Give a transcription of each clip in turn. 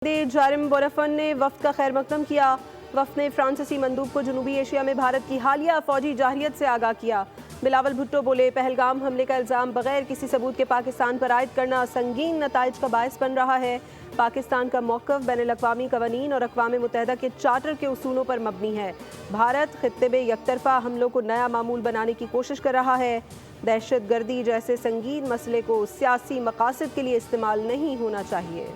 جارم بورفن نے وفد کا خیر مقدم کیا۔ وفد نے فرانسیسی مندوب کو جنوبی ایشیا میں بھارت کی حالیہ فوجی جارحیت سے آگاہ کیا۔ بلاول بھٹو بولے، پہلگام حملے کا الزام بغیر کسی ثبوت کے پاکستان پر عائد کرنا سنگین نتائج کا باعث بن رہا ہے۔ پاکستان کا موقف بین الاقوامی قوانین اور اقوام متحدہ کے چارٹر کے اصولوں پر مبنی ہے۔ بھارت خطے میں یک طرفہ حملوں کو نیا معمول بنانے کی کوشش کر رہا ہے۔ دہشت گردی جیسے سنگین مسئلے کو سیاسی مقاصد کے لیے استعمال نہیں ہونا چاہیے۔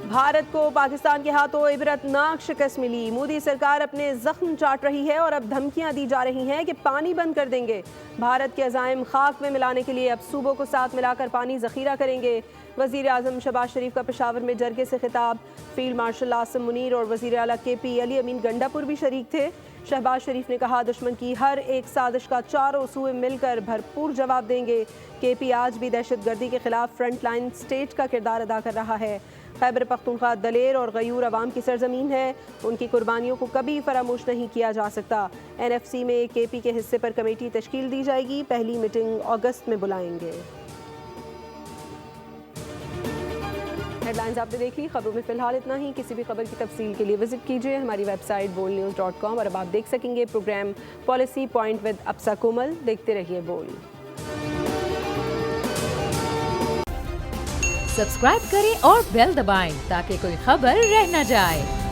بھارت کو پاکستان کے ہاتھوں عبرتناک شکست ملی۔ مودی سرکار اپنے زخم چاٹ رہی ہے اور اب دھمکیاں دی جا رہی ہیں کہ پانی بند کر دیں گے۔ بھارت کے عزائم خاک میں ملانے کے لیے اب صوبوں کو ساتھ ملا کر پانی ذخیرہ کریں گے۔ وزیر اعظم شہباز شریف کا پشاور میں جرگے سے خطاب۔ فیلڈ مارشل عاصم منیر اور وزیر اعلیٰ کے پی علی امین گنڈا پور بھی شریک تھے۔ شہباز شریف نے کہا، دشمن کی ہر ایک سازش کا چاروں صوبے مل کر بھرپور جواب دیں گے۔ کے پی آج بھی دہشت گردی کے خلاف فرنٹ لائن سٹیٹ کا کردار ادا کر رہا ہے۔ خیبر پختونخوا دلیر اور غیور عوام کی سرزمین ہے، ان کی قربانیوں کو کبھی فراموش نہیں کیا جا سکتا۔ این ایف سی میں کے پی کے حصے پر کمیٹی تشکیل دی جائے گی، پہلی میٹنگ اگست میں بلائیں گے۔ ہیڈ لائنز آپ نے دیکھی، خبروں میں فی الحال اتنا ہی۔ کسی بھی خبر کی تفصیل کے لیے وزٹ کیجیے ہماری ویب سائٹ bolnews.com، اور اب آپ دیکھ سکیں گے پروگرام پالیسی پوائنٹ ود اپسا کومل۔ دیکھتے رہیے بول۔ سبسکرائب کریں اور بیل دبائیں تاکہ کوئی خبر رہ نہ جائے۔